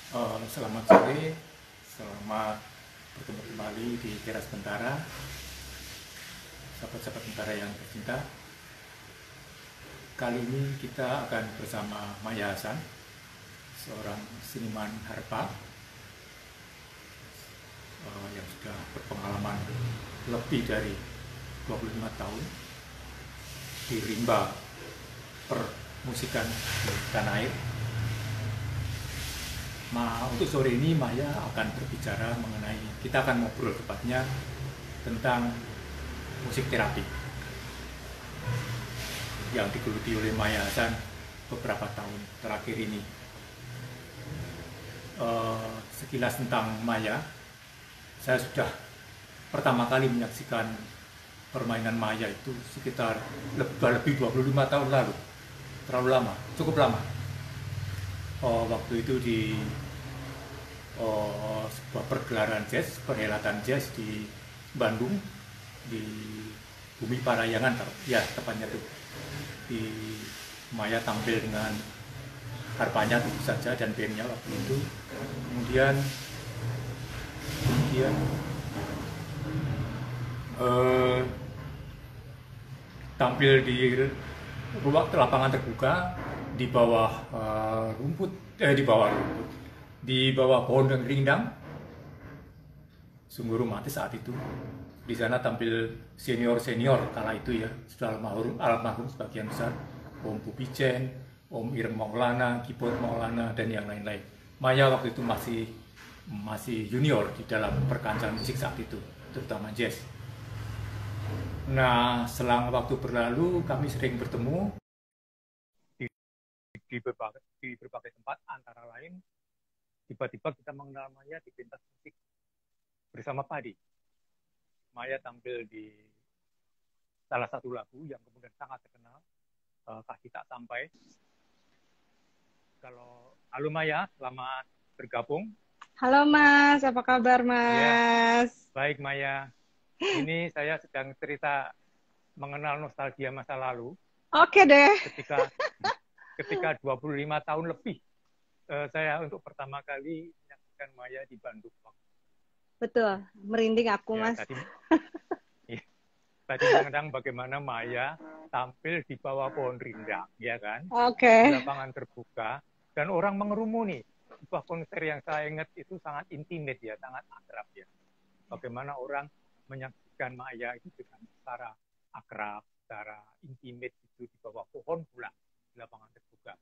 Selamat sore, selamat bertemu kembali di Teras Bentara, sahabat-sahabat Bentara yang tercinta. Kali ini kita akan bersama Maya Hasan, seorang seniman harpa yang sudah berpengalaman lebih dari 25 tahun di rimba permusikan di tanah air. Untuk sore ini Maya akan berbicara mengenai, kita akan ngobrol tepatnya tentang musik terapi yang digeluti oleh Maya Hasan beberapa tahun terakhir ini. Sekilas tentang Maya, saya sudah pertama kali menyaksikan permainan Maya itu sekitar lebih 25 tahun lalu. Terlalu lama, cukup lama. Waktu itu di sebuah pergelaran jazz, perhelatan jazz di Bandung, di Bumi Parayangan, ya tepatnya tuh. Di Maya tampil dengan harpanya tentu saja dan bandnya waktu itu. Kemudian eh, tampil di ruang lapangan terbuka di bawah di bawah pohon rindang, sungguh romantis saat itu. Di sana tampil senior kala itu ya, sudah almarhum sebagian besar, Om Bubijen, Om Ireng Maulana, Keyboard Maulana, dan yang lain-lain. Maya waktu itu masih junior di dalam perkancaan musik saat itu, terutama jazz. Nah, selang waktu berlalu, kami sering bertemu di berbagai tempat, antara lain tiba-tiba kita mengenal Maya di pentas musik bersama Padi. Maya tampil di salah satu lagu yang kemudian sangat terkenal, Kasih Tak Sampai. Halo Maya, selamat bergabung. Halo Mas, apa kabar Ya, Mas? baik Maya. Ini saya sedang cerita mengenal nostalgia masa lalu. Oke deh. Ketika 25 tahun lebih saya untuk pertama kali menyaksikan Maya di Bandung. Betul, merinding aku Ya, Mas. tadi mengenang bagaimana Maya tampil di bawah pohon rindang, ya kan? Di Oke. lapangan terbuka, dan orang mengerumuni. Sebuah konser yang saya ingat itu sangat intimate ya, sangat akrab ya. Bagaimana orang menyaksikan Maya itu dengan secara akrab, secara intimate itu di bawah pohon pula, di lapangan terbuka.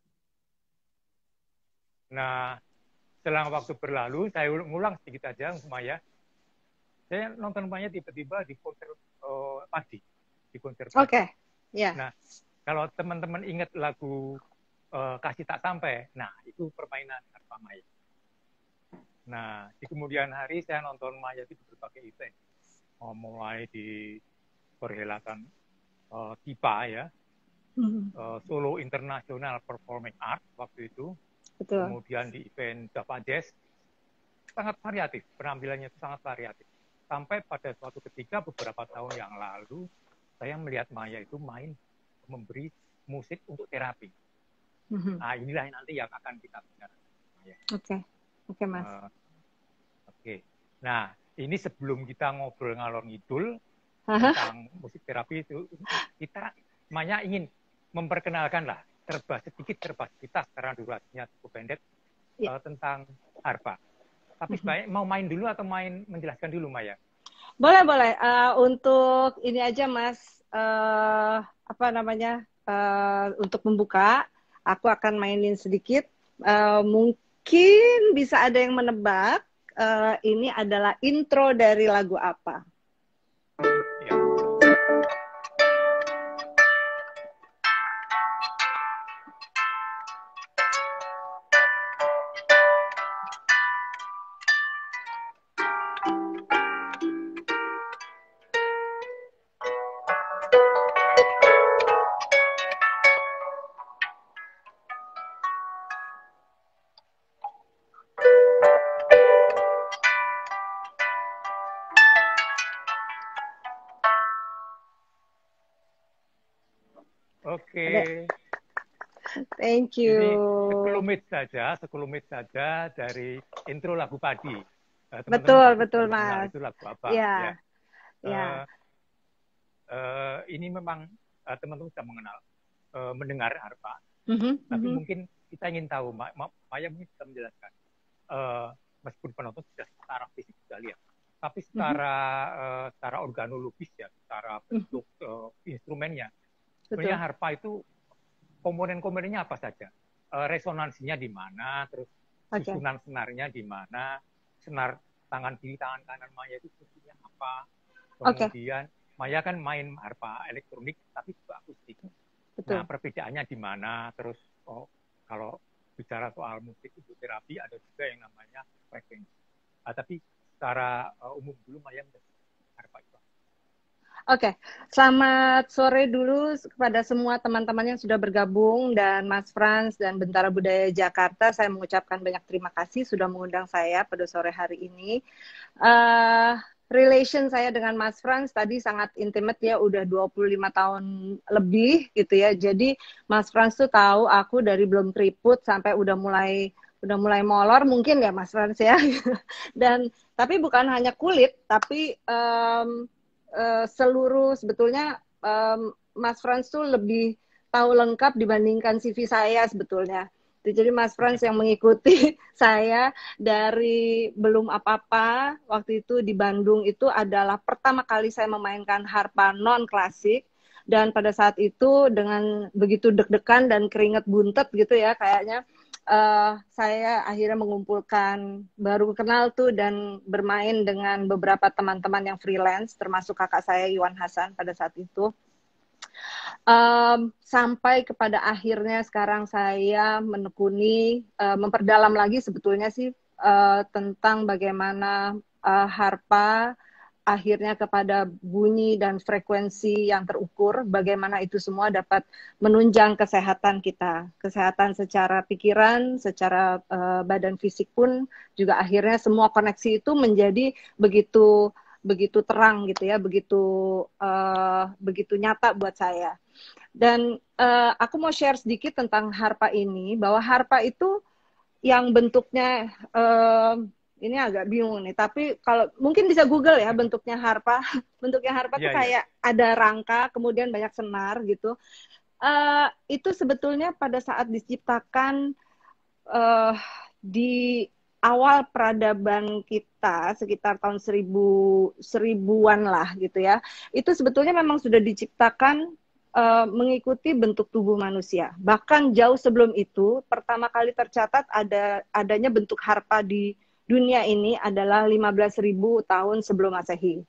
Nah, selang waktu berlalu, saya ulang sedikit saja, Maya. Saya nonton Maya tiba-tiba di konser Padi, di konser Padi. Oke. Ya. Nah, kalau teman-teman ingat lagu Kasih Tak Sampai, nah itu permainan harpa Maya. Nah, di kemudian hari saya nonton Maya itu di berbagai event, mulai di perhelatan TIPA ya, Solo International Performing Art waktu itu, Betul. kemudian di event Java Jazz, sangat variatif, penampilannya itu sangat variatif. Sampai pada suatu ketika beberapa tahun yang lalu, saya melihat Maya itu memberi musik untuk terapi. Nah, inilah nanti yang akan kita bicarakan. Oke. Oke, Mas. Oke. Nah, ini sebelum kita ngobrol ngalor ngidul tentang musik terapi itu, kita Maya ingin memperkenalkan lah sedikit kita karena durasinya cukup pendek tentang harpa. Tapi sebaiknya mau main dulu atau menjelaskan dulu Maya? Boleh, boleh. Untuk ini aja Mas, apa namanya? Untuk membuka, aku akan mainin sedikit. Mungkin bisa ada yang menebak. Ini adalah intro dari lagu apa? Ya. Oke. Thank Ini you. sekelumit saja dari intro lagu Padi. Teman-teman Betul, pasti sudah betul, mengenal Mas. itu lagu apa, ya. Ya, Eh, ya. ini memang teman-teman sudah mengenal, mendengar harpa. Mhm, Tapi mhm, mungkin kita ingin tahu, Maya mungkin bisa menjelaskan. Eh, Meskipun penonton sudah secara fisik sudah lihat, tapi mhm, secara organologis ya, secara mhm. bentuk instrumennya, sebenarnya Betul. harpa itu komponen-komponennya apa saja? Resonansinya di mana, terus Oke, susunan senarnya di mana, senar tangan kiri, tangan kanan Maya itu fungsinya apa, oke, kemudian Maya kan main harpa elektronik tapi juga akustik. Nah, betul. perbedaannya di mana, terus kalau bicara soal musik itu terapi ada juga yang namanya frekuensi. Tapi secara umum dulu Maya harpa itu. Oke, selamat sore dulu kepada semua teman-teman yang sudah bergabung dan Mas Frans dan Bentara Budaya Jakarta. Saya mengucapkan banyak terima kasih sudah mengundang saya pada sore hari ini. Uh, Relation saya dengan Mas Frans tadi sangat intimate ya, udah 25 tahun lebih gitu ya. Jadi Mas Frans tuh tahu aku dari belum keriput sampai udah mulai molor mungkin ya Mas Frans ya. Dan tapi bukan hanya kulit, tapi seluruh sebetulnya Mas Frans tuh lebih tahu lengkap dibandingkan CV saya sebetulnya. Jadi Mas Frans yang mengikuti saya dari belum apa-apa, waktu itu di Bandung itu adalah pertama kali saya memainkan harpa non klasik, dan pada saat itu dengan begitu deg-degan dan keringet buntet gitu ya kayaknya, saya akhirnya mengumpulkan, baru kenal tuh dan bermain dengan beberapa teman-teman yang freelance, termasuk kakak saya Iwan Hasan pada saat itu. Sampai kepada akhirnya sekarang saya menekuni, memperdalam lagi sebetulnya sih tentang bagaimana harpa akhirnya kepada bunyi dan frekuensi yang terukur, bagaimana itu semua dapat menunjang kesehatan kita, kesehatan secara pikiran, secara badan fisik pun juga akhirnya semua koneksi itu menjadi begitu begitu terang gitu ya, begitu nyata buat saya. Dan aku mau share sedikit tentang harpa ini, bahwa harpa itu yang bentuknya ini agak bingung nih, tapi kalau mungkin bisa Google ya bentuknya harpa. Bentuknya harpa tuh Iya, iya. kayak ada rangka, kemudian banyak senar gitu. Itu sebetulnya pada saat diciptakan uh, di awal peradaban kita sekitar tahun seribuan lah gitu ya. Itu sebetulnya memang sudah diciptakan mengikuti bentuk tubuh manusia. Bahkan jauh sebelum itu, pertama kali tercatat adanya bentuk harpa di dunia ini adalah 15.000 tahun sebelum Masehi.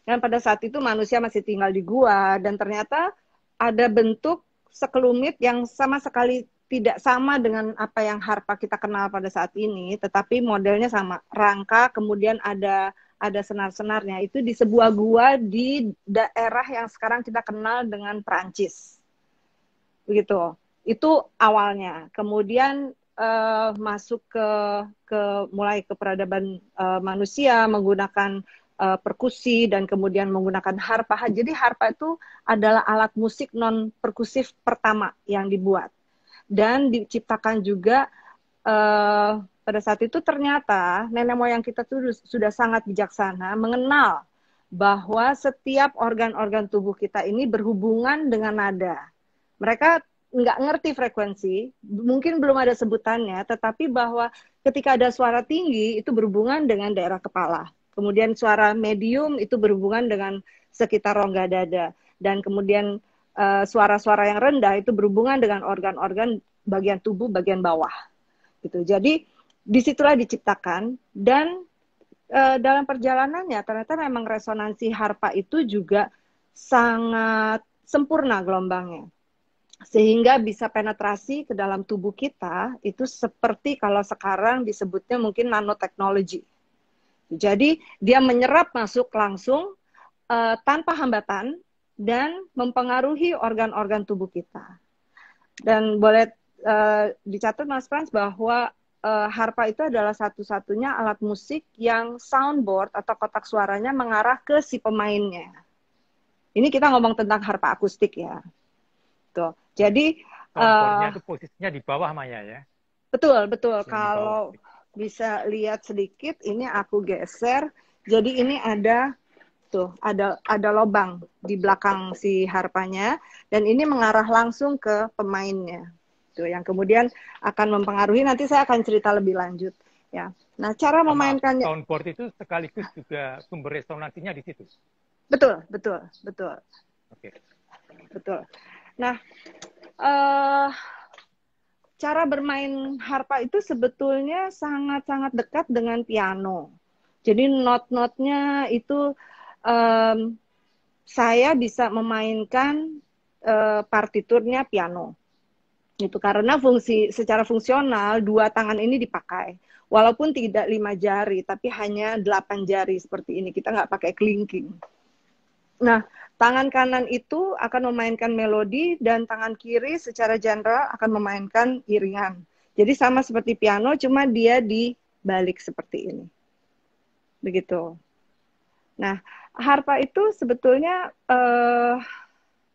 Dan pada saat itu manusia masih tinggal di gua, dan ternyata ada bentuk sekelumit yang sama sekali tidak sama dengan apa yang harpa kita kenal pada saat ini, tetapi modelnya sama, rangka, kemudian ada senar-senarnya. Itu di sebuah gua di daerah yang sekarang kita kenal dengan Perancis. Begitu. Itu awalnya. Kemudian masuk ke mulai ke peradaban manusia menggunakan perkusi dan kemudian menggunakan harpa. Jadi harpa itu adalah alat musik non perkusif pertama yang dibuat dan diciptakan juga pada saat itu. Ternyata nenek moyang kita tuh sudah sangat bijaksana mengenal bahwa setiap organ-organ tubuh kita ini berhubungan dengan nada. Mereka nggak ngerti frekuensi, mungkin belum ada sebutannya, tetapi bahwa ketika ada suara tinggi itu berhubungan dengan daerah kepala. Kemudian suara medium itu berhubungan dengan sekitar rongga dada. Dan kemudian suara-suara yang rendah itu berhubungan dengan organ-organ bagian tubuh bagian bawah. Gitu. Jadi disitulah diciptakan, dan dalam perjalanannya ternyata memang resonansi harpa itu juga sangat sempurna gelombangnya, sehingga bisa penetrasi ke dalam tubuh kita itu seperti kalau sekarang disebutnya mungkin nanoteknologi. Jadi dia menyerap masuk langsung tanpa hambatan dan mempengaruhi organ-organ tubuh kita. Dan boleh dicatat Mas Frans bahwa harpa itu adalah satu-satunya alat musik yang soundboard atau kotak suaranya mengarah ke si pemainnya. Ini kita ngomong tentang harpa akustik ya. Tuh. Jadi Soundboardnya itu posisinya di bawah Maya ya. Betul, betul. Yang di bawah. Kalau bisa lihat sedikit, ini aku geser. Jadi ini ada tuh, ada lubang di belakang si harpanya, dan ini mengarah langsung ke pemainnya. Tuh, yang kemudian akan mempengaruhi. Nanti saya akan cerita lebih lanjut. Ya. Nah, cara memainkannya. Soundboard itu sekaligus juga sumber resonansinya di situ. Betul, betul, betul. Oke. Betul. Nah, cara bermain harpa itu sebetulnya sangat-sangat dekat dengan piano. Jadi not-notnya itu saya bisa memainkan partiturnya piano. Itu karena secara fungsional dua tangan ini dipakai. Walaupun tidak 5 jari, tapi hanya 8 jari seperti ini. Kita nggak pakai kelingking. Nah, tangan kanan itu akan memainkan melodi dan tangan kiri secara general akan memainkan iringan. Jadi sama seperti piano, cuma dia dibalik seperti ini. Begitu. Nah, harpa itu sebetulnya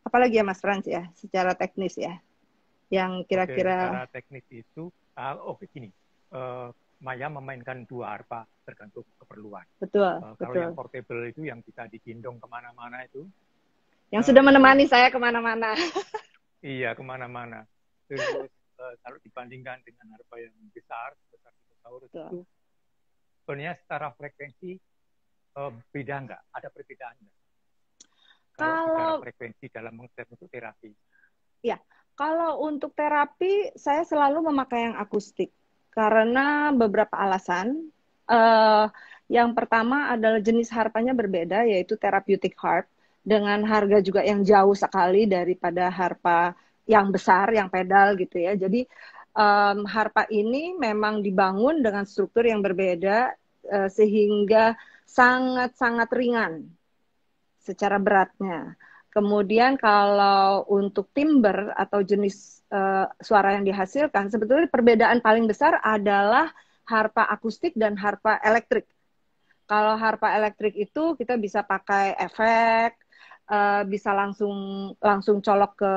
apalagi ya Mas Frans ya, secara teknis ya, yang kira-kira. Secara teknis itu, begini, Maya memainkan dua harpa tergantung keperluan. Betul, Kalau betul. yang portable itu yang bisa digendong kemana-mana itu. Yang sudah menemani saya kemana-mana. Iya, kemana-mana. Terus kalau dibandingkan dengan harpa yang besar dinosaurus itu, sebenarnya secara frekuensi beda nggak? Ada perbedaan nggak? Kalau secara frekuensi dalam mengetes untuk terapi. Ya, kalau untuk terapi saya selalu memakai yang akustik karena beberapa alasan. Yang pertama adalah jenis harpanya berbeda, yaitu therapeutic harp dengan harga juga yang jauh sekali daripada harpa yang besar, yang pedal gitu ya. Jadi harpa ini memang dibangun dengan struktur yang berbeda sehingga sangat-sangat ringan secara beratnya. Kemudian kalau untuk timbre atau jenis suara yang dihasilkan, sebetulnya perbedaan paling besar adalah harpa akustik dan harpa elektrik. Kalau harpa elektrik itu kita bisa pakai efek, bisa langsung colok ke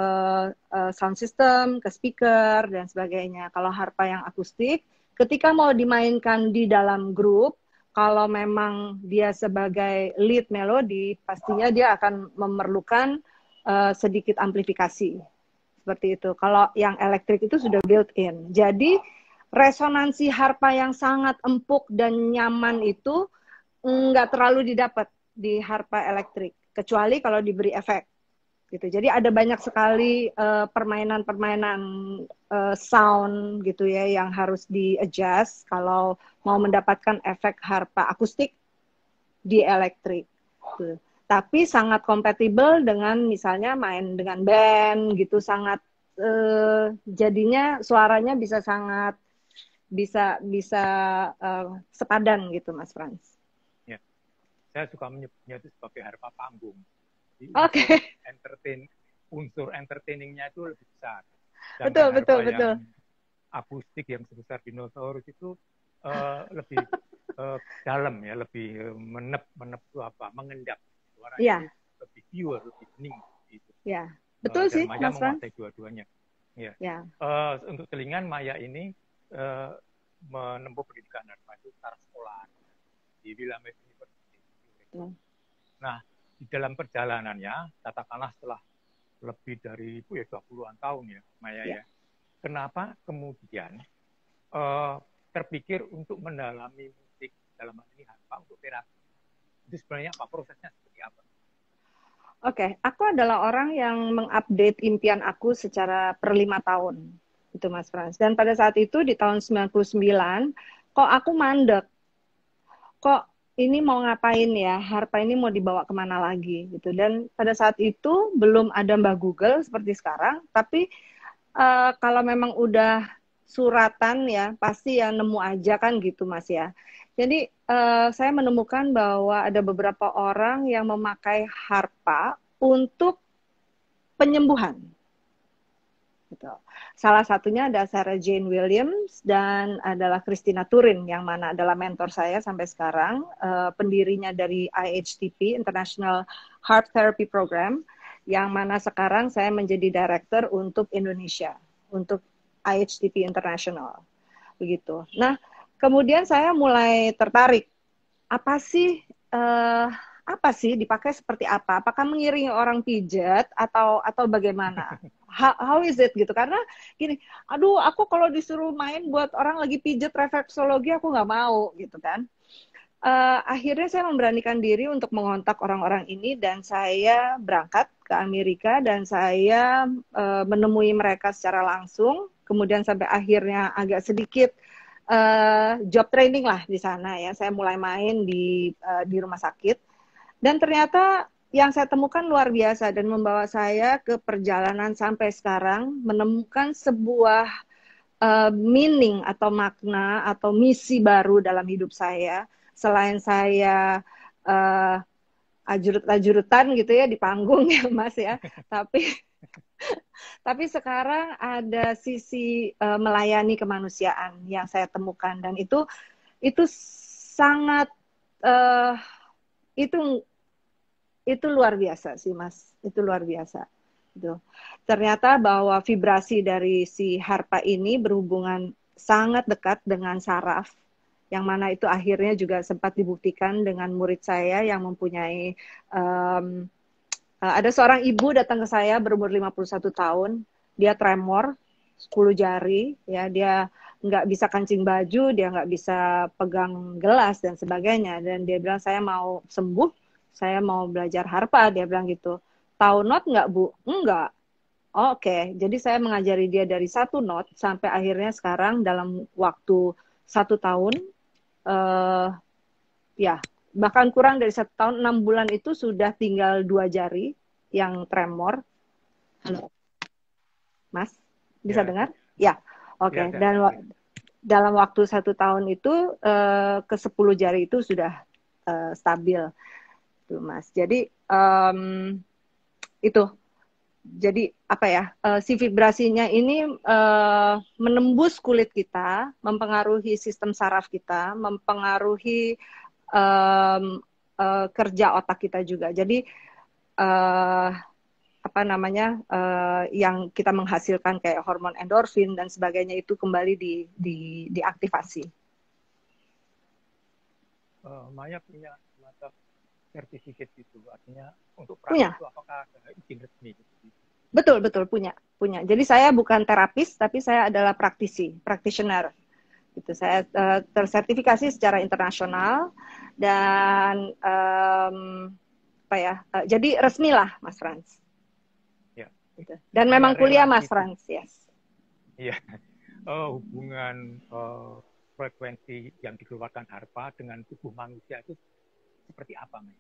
sound system, ke speaker dan sebagainya. Kalau harpa yang akustik, ketika mau dimainkan di dalam grup, kalau memang dia sebagai lead melodi, pastinya dia akan memerlukan sedikit amplifikasi. Seperti itu. Kalau yang elektrik itu sudah built-in. Jadi resonansi harpa yang sangat empuk dan nyaman itu nggak terlalu didapat di harpa elektrik, kecuali kalau diberi efek. Gitu. Jadi ada banyak sekali permainan-permainan sound gitu ya yang harus di-adjust kalau mau mendapatkan efek harpa akustik di elektrik. Gitu. Tapi sangat kompatibel dengan misalnya main dengan band gitu, sangat jadinya suaranya bisa sangat bisa sepadan gitu Mas Frans. Ya, saya suka menyebutnya itu sebagai harpa panggung. Oke. Unsur entertainingnya itu lebih besar. Dan betul. Akustik yang sebesar dinosaurus itu lebih dalam ya, lebih menep itu apa, mengendap. Suaranya lebih pure, lebih bening gitu. Ya, betul sih Maya Mas Frans. menguasai dua-duanya. Ya. Untuk telingan Maya ini menempuh pendidikan harpa itu secara sekolah di Willamette University. Nah, di dalam perjalanannya, katakanlah setelah lebih dari 20-an tahun ya, Maya ya. Kenapa kemudian terpikir untuk mendalami musik dalam hal ini harpa untuk terapi? Itu sebenarnya apa prosesnya seperti apa? Oke, aku adalah orang yang mengupdate impian aku secara per 5 tahun. Itu Mas Frans. Dan pada saat itu di tahun 99, kok aku mandek. Kok ini mau ngapain ya? Harpa ini mau dibawa kemana lagi gitu. Dan pada saat itu belum ada Mbah Google seperti sekarang, tapi kalau memang udah suratan ya, pasti yang nemu aja kan gitu Mas ya. Jadi saya menemukan bahwa ada beberapa orang yang memakai harpa untuk penyembuhan. Gitu. Salah satunya ada Sarah Jane Williams dan adalah Christina Turin yang mana adalah mentor saya sampai sekarang, pendirinya dari IHTP International Harp Therapy Program, yang mana sekarang saya menjadi director untuk Indonesia. untuk IHTP International begitu. Nah, kemudian saya mulai tertarik, apa sih eh, apa sih dipakai seperti apa? Apakah mengiringi orang pijat atau bagaimana? How is it gitu? Karena gini, aduh aku kalau disuruh main buat orang lagi pijat refleksologi aku nggak mau gitu kan. Akhirnya saya memberanikan diri untuk mengontak orang-orang ini dan saya berangkat ke Amerika dan saya menemui mereka secara langsung. Kemudian sampai akhirnya agak sedikit job training lah di sana ya. Saya mulai main di rumah sakit dan ternyata yang saya temukan luar biasa dan membawa saya ke perjalanan sampai sekarang menemukan sebuah meaning atau makna atau misi baru dalam hidup saya. Selain saya uh, ajurut-ajurutan gitu ya di panggung ya Mas ya, tapi sekarang ada sisi melayani kemanusiaan yang saya temukan dan itu sangat uh, itu itu luar biasa sih Mas, itu luar biasa. Gitu. Ternyata bahwa vibrasi dari si harpa ini berhubungan sangat dekat dengan saraf, yang mana itu akhirnya juga sempat dibuktikan dengan murid saya yang mempunyai ada seorang ibu datang ke saya berumur 51 tahun, dia tremor 10 jari, ya dia nggak bisa kancing baju, dia nggak bisa pegang gelas dan sebagainya, dan dia bilang saya mau sembuh, saya mau belajar harpa, dia bilang gitu. Tahu not nggak Bu? Enggak. Oke, jadi saya mengajari dia dari satu not sampai akhirnya sekarang dalam waktu 1 tahun, ya bahkan kurang dari 1 tahun, 6 bulan itu sudah tinggal 2 jari yang tremor. Halo, Mas, bisa Ya, dengar? Ya, oke. ya, Dan dalam waktu 1 tahun itu ke 10 jari itu sudah stabil, tuh Mas. Jadi itu. Jadi apa ya, si vibrasinya ini menembus kulit kita, mempengaruhi sistem saraf kita, mempengaruhi kerja otak kita juga. Jadi apa namanya, yang kita menghasilkan kayak hormon endorfin dan sebagainya itu kembali diaktifasi. Maya punya semacam sertifikat itu, artinya untuk Punya, praktik itu apakah ada izin resmi gitu? betul punya. Jadi saya bukan terapis, tapi saya adalah practitioner. Gitu. Saya tersertifikasi secara internasional dan apa ya? Jadi resmi lah, Mas Frans. Ya. Gitu. Dan Ada memang kuliah Mas relasi Frans, yes. Iya. Hubungan frekuensi yang dikeluarkan harpa dengan tubuh manusia itu seperti apa, Maya?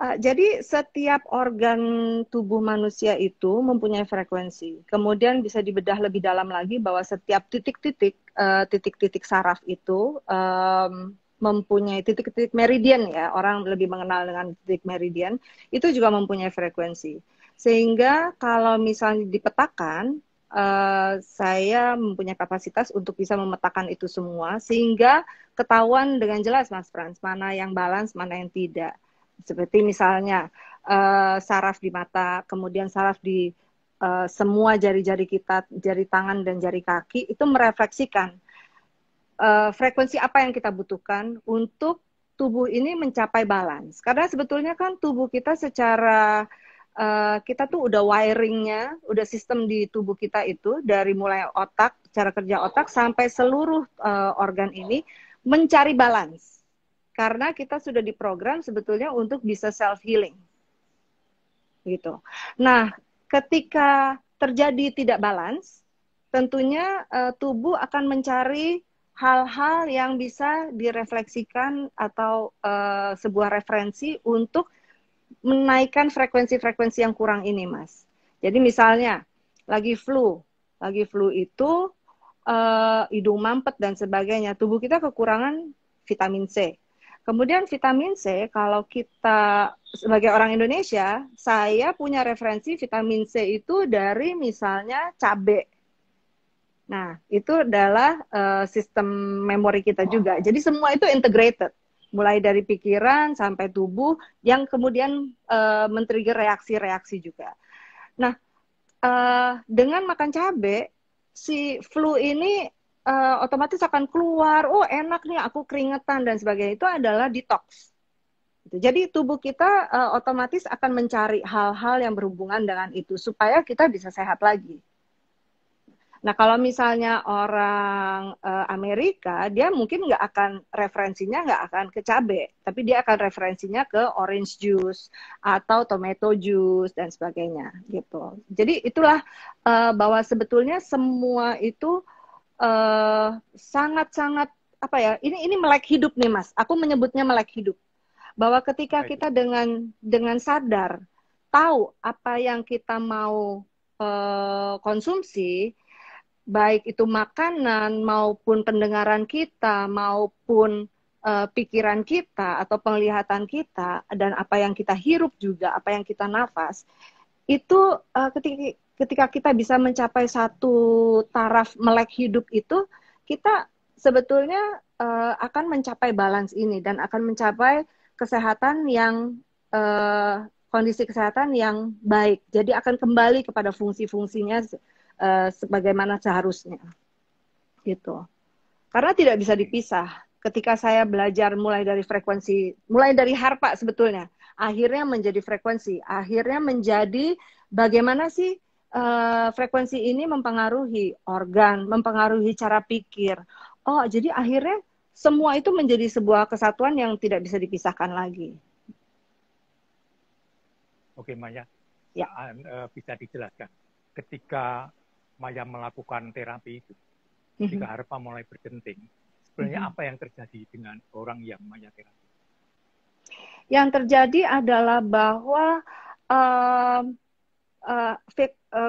Jadi setiap organ tubuh manusia itu mempunyai frekuensi. Kemudian bisa dibedah lebih dalam lagi bahwa setiap titik-titik saraf itu mempunyai titik-titik meridian ya. Orang lebih mengenal dengan titik meridian, itu juga mempunyai frekuensi. Sehingga kalau misalnya dipetakan, saya mempunyai kapasitas untuk bisa memetakan itu semua sehingga ketahuan dengan jelas Mas Frans, mana yang balance, mana yang tidak. Seperti misalnya saraf di mata, kemudian saraf di semua jari-jari kita, jari tangan dan jari kaki, itu merefleksikan frekuensi apa yang kita butuhkan untuk tubuh ini mencapai balance. Karena sebetulnya kan tubuh kita secara kita tuh udah wiringnya, udah sistem di tubuh kita itu dari mulai otak, cara kerja otak sampai seluruh organ ini mencari balance. Karena kita sudah diprogram sebetulnya untuk bisa self healing, gitu. Nah, ketika terjadi tidak balance, tentunya tubuh akan mencari hal-hal yang bisa direfleksikan atau sebuah referensi untuk menaikkan frekuensi-frekuensi yang kurang ini, Mas. Jadi misalnya lagi flu itu hidung mampet dan sebagainya, tubuh kita kekurangan vitamin C. Kemudian vitamin C, kalau kita sebagai orang Indonesia, saya punya referensi vitamin C itu dari misalnya cabai. Nah, itu adalah sistem memori kita juga. Jadi semua itu integrated. Mulai dari pikiran sampai tubuh yang kemudian men-trigger reaksi-reaksi juga. Nah, dengan makan cabai, si flu ini otomatis akan keluar. Oh, enak nih, aku keringetan dan sebagainya. Itu adalah detox. Jadi tubuh kita otomatis akan mencari hal-hal yang berhubungan dengan itu supaya kita bisa sehat lagi. Nah, kalau misalnya orang Amerika, dia mungkin referensinya nggak akan ke cabai, tapi dia akan referensinya ke orange juice atau tomato juice dan sebagainya, gitu. Jadi itulah bahwa sebetulnya semua itu sangat-sangat apa ya? Ini melek hidup nih, Mas. Aku menyebutnya melek hidup. Bahwa ketika kita dengan sadar tahu apa yang kita mau konsumsi, baik itu makanan maupun pendengaran kita maupun pikiran kita atau penglihatan kita dan apa yang kita hirup juga, apa yang kita nafas, itu ketika kita bisa mencapai satu taraf melek hidup itu, kita sebetulnya akan mencapai balance ini dan akan mencapai kesehatan yang kondisi kesehatan yang baik. Jadi akan kembali kepada fungsi-fungsinya sebagaimana seharusnya, gitu. Karena tidak bisa dipisah. Ketika saya belajar mulai dari harpa sebetulnya, akhirnya menjadi frekuensi, akhirnya menjadi bagaimana sih frekuensi ini mempengaruhi organ, mempengaruhi cara pikir. Oh, jadi akhirnya semua itu menjadi sebuah kesatuan yang tidak bisa dipisahkan lagi. Oke, Maya, ya. Bisa dijelaskan ketika Maya melakukan terapi itu, ketika harpa mulai bergenting, sebenarnya apa yang terjadi dengan orang yang Maya terapi? Yang terjadi adalah bahwa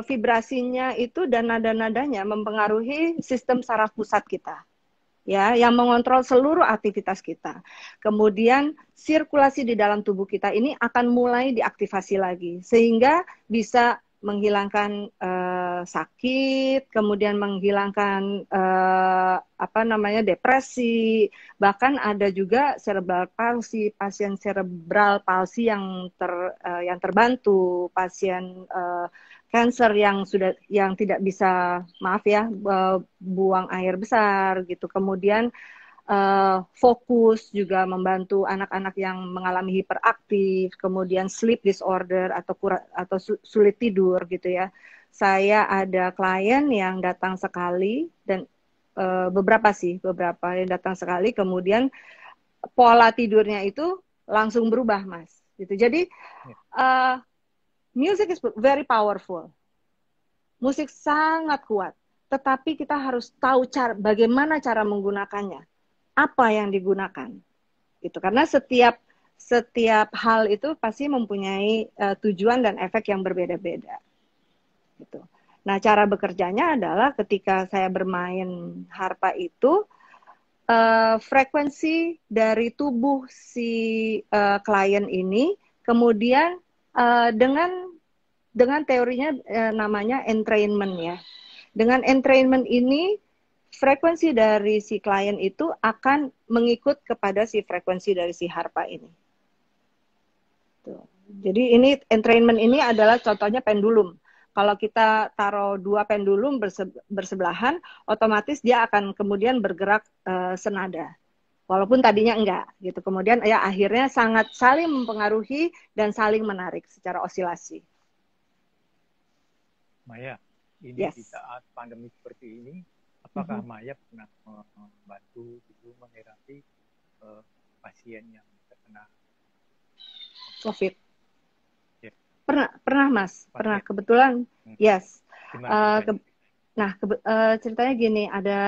vibrasinya itu dan nada-nadanya mempengaruhi sistem saraf pusat kita, ya, yang mengontrol seluruh aktivitas kita. Kemudian sirkulasi di dalam tubuh kita ini akan mulai diaktifasi lagi, sehingga bisa menghilangkan sakit, kemudian menghilangkan depresi, bahkan ada juga cerebral palsy, pasien cerebral palsy yang terbantu, pasien cancer yang tidak bisa, maaf ya, buang air besar gitu. Kemudian fokus juga membantu anak-anak yang mengalami hiperaktif, kemudian sleep disorder atau sulit tidur gitu ya. Saya ada klien yang datang sekali dan beberapa yang datang sekali, kemudian pola tidurnya itu langsung berubah, Mas. Gitu. Jadi music is very powerful. Musik sangat kuat, tetapi kita harus tahu bagaimana cara menggunakannya. Apa yang digunakan, gitu. Karena setiap hal itu pasti mempunyai tujuan dan efek yang berbeda-beda, gitu. Nah, cara bekerjanya adalah ketika saya bermain harpa itu, frekuensi dari tubuh si klien ini, kemudian dengan teorinya namanya entrainment ya. Dengan entrainment ini, frekuensi dari si klien itu akan mengikut kepada si frekuensi dari si harpa ini. Tuh. Jadi ini entrainment ini adalah contohnya pendulum. Kalau kita taruh dua pendulum bersebelahan, otomatis dia akan kemudian bergerak senada. Walaupun tadinya enggak, gitu. Kemudian ya akhirnya sangat saling mempengaruhi dan saling menarik secara osilasi. Maya, ini di saat pandemi seperti ini, apakah Maya pernah membantu gitu menerapi pasien yang terkena COVID? Pernah Mas, pernah kebetulan, yes. Ceritanya gini, ada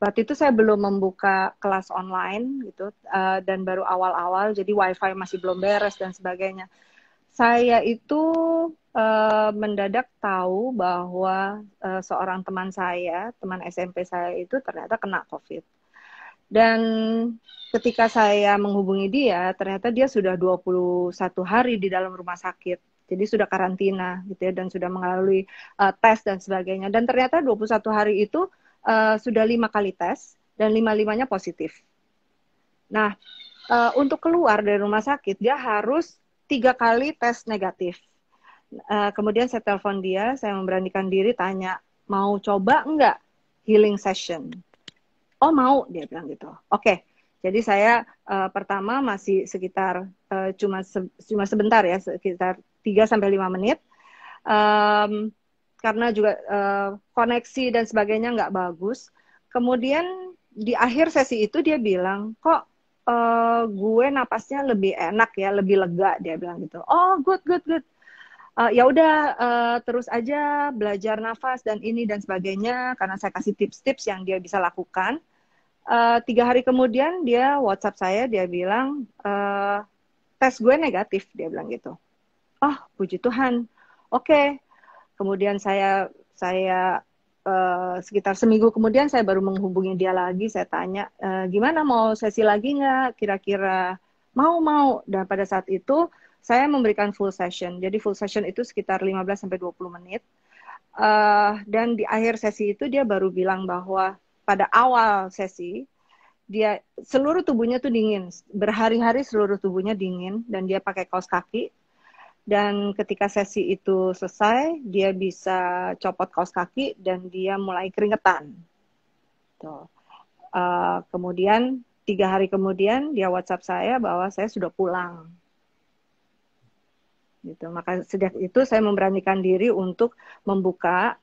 waktu itu saya belum membuka kelas online gitu, dan baru awal-awal, jadi wifi masih belum beres dan sebagainya. Saya itu mendadak tahu bahwa seorang teman saya, teman SMP saya itu ternyata kena COVID. Dan ketika saya menghubungi dia, ternyata dia sudah 21 hari di dalam rumah sakit. Jadi sudah karantina gitu ya, dan sudah melalui tes dan sebagainya. Dan ternyata 21 hari itu sudah 5 kali tes dan 5-5-nya positif. Nah, untuk keluar dari rumah sakit dia harus 3 kali tes negatif. Kemudian saya telepon dia, saya memberanikan diri tanya, mau coba nggak healing session? Oh mau, dia bilang gitu. Oke, jadi saya pertama masih sekitar cuma sebentar ya, sekitar 3 sampai 5 menit. Um, karena juga koneksi dan sebagainya nggak bagus. Kemudian di akhir sesi itu dia bilang, kok gue napasnya lebih enak ya, lebih lega, dia bilang gitu. Oh, good, good, good. Ya udah terus aja belajar nafas dan ini dan sebagainya, karena saya kasih tips-tips yang dia bisa lakukan. 3 hari kemudian dia WhatsApp saya, dia bilang tes gue negatif, dia bilang gitu. Oh, puji Tuhan. Oke. Kemudian saya sekitar seminggu kemudian saya baru menghubungi dia lagi. Saya tanya, gimana, mau sesi lagi nggak? Kira-kira mau. Dan pada saat itu saya memberikan full session. Jadi full session itu sekitar 15 sampai 20 menit. Dan di akhir sesi itu dia baru bilang bahwa pada awal sesi dia seluruh tubuhnya tuh dingin, berhari-hari seluruh tubuhnya dingin, dan dia pakai kaos kaki. Dan ketika sesi itu selesai, dia bisa copot kaos kaki dan dia mulai keringetan. Tuh. Kemudian 3 hari kemudian dia WhatsApp saya bahwa saya sudah pulang. Gitu. Maka sejak itu saya memberanikan diri untuk membuka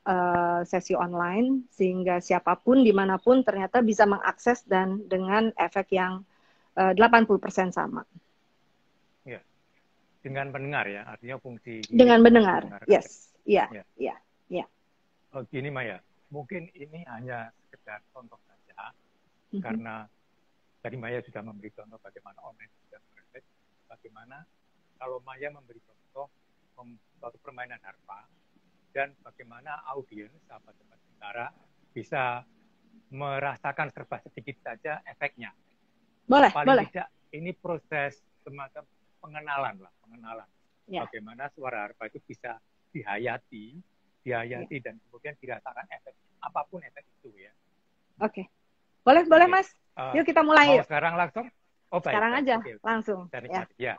sesi online sehingga siapapun dimanapun ternyata bisa mengakses dan dengan efek yang 80% sama. Ya. Dengan mendengar ya, artinya fungsi dengan mendengar. Yes, iya, ya. Iya, iya. Oh, gini Maya, mungkin ini hanya sekedar contoh saja, karena tadi Maya sudah memberi contoh bagaimana online sudah berefek, bagaimana kalau Maya memberi contoh suatu permainan harpa, dan bagaimana audiens, sahabat Teman Bintara, bisa merasakan serba sedikit saja efeknya. Paling tidak ini proses semacam pengenalan. Ya. Bagaimana suara harpa itu bisa dihayati ya. Dan kemudian dirasakan efek, apapun efek itu ya. Oke. Boleh Mas. Yuk kita mulai. Mau sekarang langsung? Oh, baik. Sekarang aja, langsung. Ya.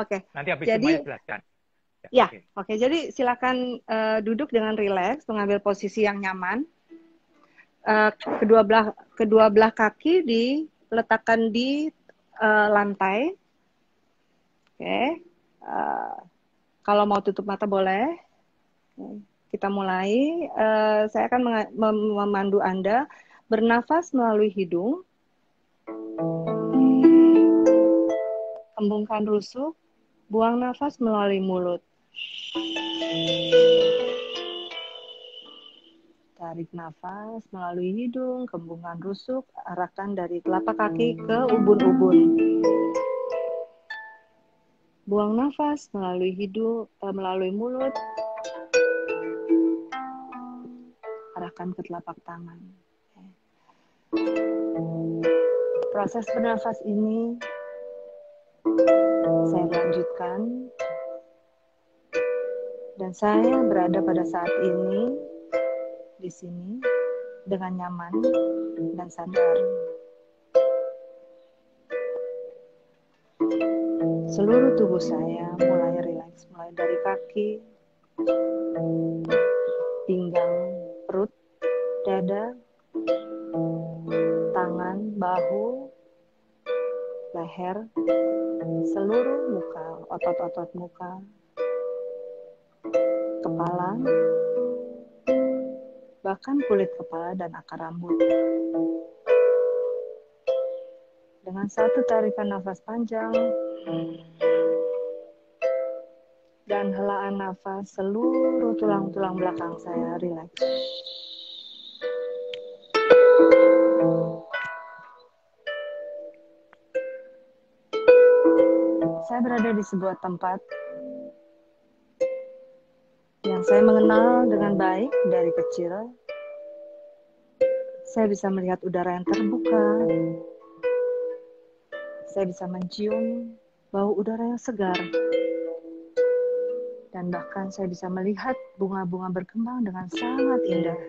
Oke. Nanti habis itu Maya jelaskan. Ya, oke. Jadi silakan duduk dengan rileks, mengambil posisi yang nyaman. Kedua belah kaki diletakkan di lantai. Oke. Kalau mau tutup mata boleh. Kita mulai. Saya akan memandu Anda bernafas melalui hidung. Kembungkan rusuk. Buang nafas melalui mulut. Tarik nafas melalui hidung, kembungkan rusuk, arahkan dari telapak kaki ke ubun-ubun. Buang nafas melalui hidung, melalui mulut, arahkan ke telapak tangan. Proses bernafas ini saya lanjutkan. Dan saya berada pada saat ini di sini dengan nyaman dan sadar. Seluruh tubuh saya mulai rileks, mulai dari kaki, pinggang, perut, dada, tangan, bahu, leher, seluruh muka, otot-otot muka, kepala, bahkan kulit kepala dan akar rambut. Dengan satu tarikan nafas panjang dan helaan nafas, seluruh tulang-tulang belakang saya rileks. Saya berada di sebuah tempat yang saya mengenal dengan baik dari kecil. Saya bisa melihat udara yang terbuka. Saya bisa mencium bau udara yang segar. Dan bahkan saya bisa melihat bunga-bunga berkembang dengan sangat indah.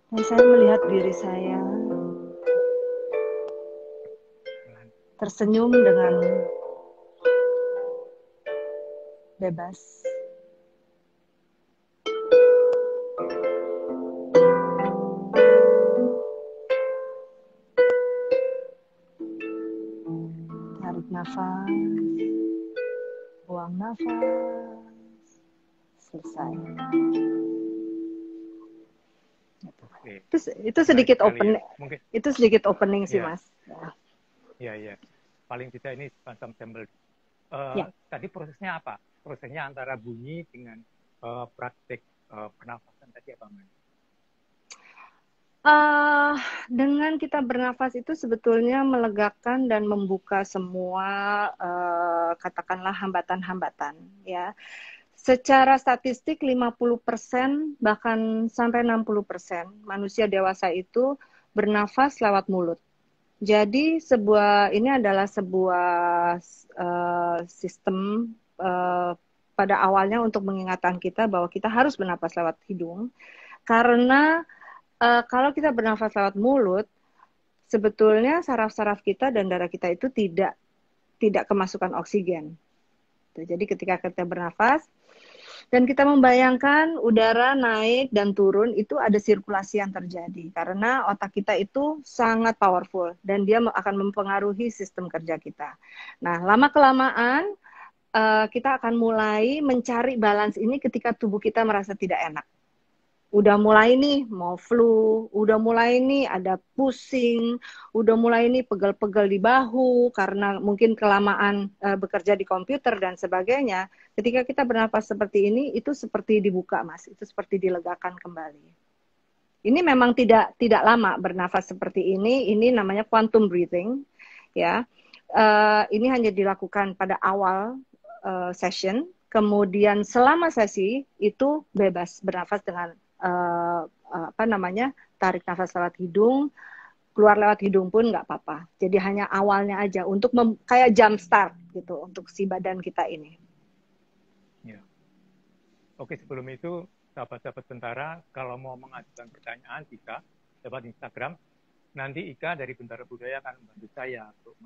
Dan saya melihat diri saya tersenyum dengan bebas. Tarik nafas, buang nafas, selesai. Oke. Itu sedikit Menarik open, ya. Mungkin. itu sedikit opening sih, Ya. Mas. Ya. Paling tidak ini semacam sampel. Ya. Tadi prosesnya apa? Prosesnya antara bunyi dengan praktik pernafasan tadi apa, Mas? Dengan kita bernafas itu sebetulnya melegakan dan membuka semua katakanlah hambatan-hambatan, ya. Secara statistik 50% bahkan sampai 60% manusia dewasa itu bernafas lewat mulut. Jadi ini adalah sebuah sistem pada awalnya untuk mengingatkan kita bahwa kita harus bernafas lewat hidung, karena kalau kita bernafas lewat mulut, sebetulnya saraf-saraf kita dan darah kita itu tidak kemasukan oksigen. Jadi ketika kita bernafas dan kita membayangkan udara naik dan turun, itu ada sirkulasi yang terjadi karena otak kita itu sangat powerful dan dia akan mempengaruhi sistem kerja kita. Nah, lama-kelamaan kita akan mulai mencari balance ini ketika tubuh kita merasa tidak enak. Udah mulai nih mau flu, udah mulai nih ada pusing, udah mulai nih pegel-pegel di bahu karena mungkin kelamaan bekerja di komputer dan sebagainya. Ketika kita bernafas seperti ini, itu seperti dibuka, Mas. Itu seperti dilegakan kembali. Ini memang tidak lama bernafas seperti ini. Ini namanya quantum breathing, ya. Ini hanya dilakukan pada awal session. Kemudian selama sesi itu bebas bernafas dengan tarik nafas lewat hidung, keluar lewat hidung pun nggak apa-apa. Jadi hanya awalnya aja untuk kayak jump start gitu untuk si badan kita ini. Ya. Oke, sebelum itu sahabat-sahabat Bentara, kalau mau mengajukan pertanyaan Ika lewat Instagram, nanti Ika dari Bentara Budaya akan membantu saya untuk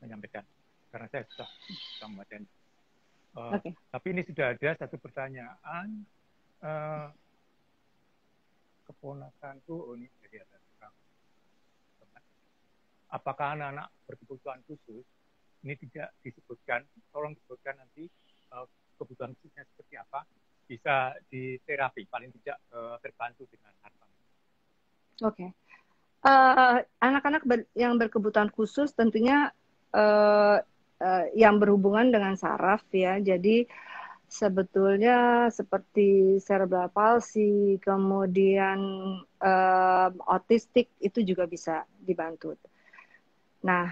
menyampaikan karena saya sudah membacanya. Okay. Tapi ini sudah ada satu pertanyaan. Keponakanku, ini jadi ada orang. Apakah anak-anak berkebutuhan khusus ini tidak disebutkan? Tolong disebutkan nanti kebutuhan khususnya seperti apa, bisa diterapi, paling tidak terbantu dengan harapan. Oke. Anak-anak yang berkebutuhan khusus tentunya yang berhubungan dengan saraf, ya. Jadi sebetulnya seperti cerebral palsy, kemudian autistik itu juga bisa dibantu. Nah,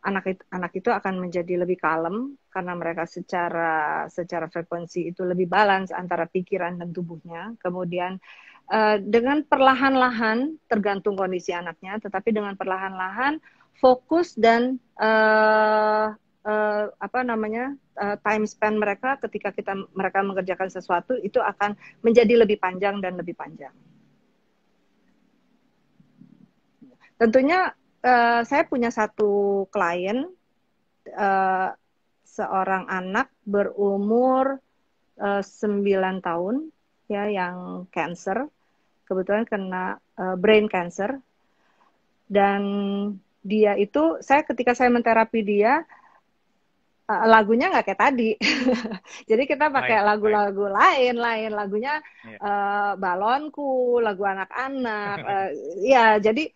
anak itu akan menjadi lebih kalem karena mereka secara frekuensi itu lebih balance antara pikiran dan tubuhnya. Kemudian dengan perlahan-lahan, tergantung kondisi anaknya, tetapi dengan perlahan-lahan fokus dan time span mereka ketika mereka mengerjakan sesuatu itu akan menjadi lebih panjang dan lebih panjang. Tentunya saya punya satu klien, seorang anak berumur 9 tahun, ya, yang cancer, kebetulan kena brain cancer, dan dia itu, ketika saya menterapi dia, lagunya nggak kayak tadi. Jadi kita pakai lagu-lagu lain lagunya balonku, lagu anak-anak, ya, jadi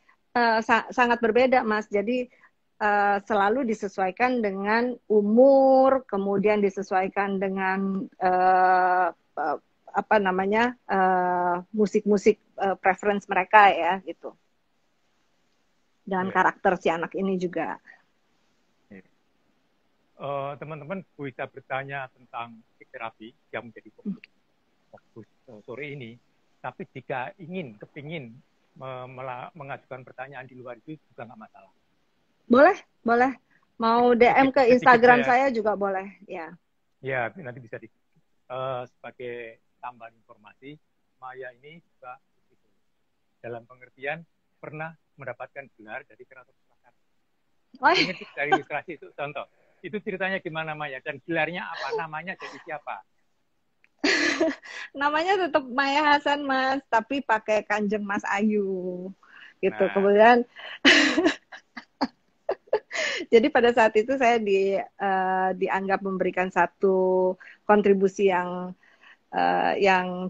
sangat berbeda, Mas. Jadi selalu disesuaikan dengan umur, kemudian disesuaikan dengan musik-musik preference mereka, ya, gitu. Dan karakter si anak ini juga. Teman-teman bisa bertanya tentang terapi yang menjadi fokus sore ini. Tapi jika kepingin mengajukan pertanyaan di luar itu juga nggak masalah. Boleh. Mau DM ke Instagram saya juga boleh, ya. Ya, nanti bisa sebagai tambahan informasi, Maya ini juga dalam pengertian pernah mendapatkan gelar dari Keraton Surakarta. Ini dari ilustrasi itu contoh. Itu ceritanya gimana Maya? Dan gelarnya apa? Namanya jadi siapa? Namanya tetap Maya Hasan Mas, tapi pakai Kanjeng Mas Ayu gitu. Nah, Kemudian jadi pada saat itu saya dianggap memberikan satu kontribusi yang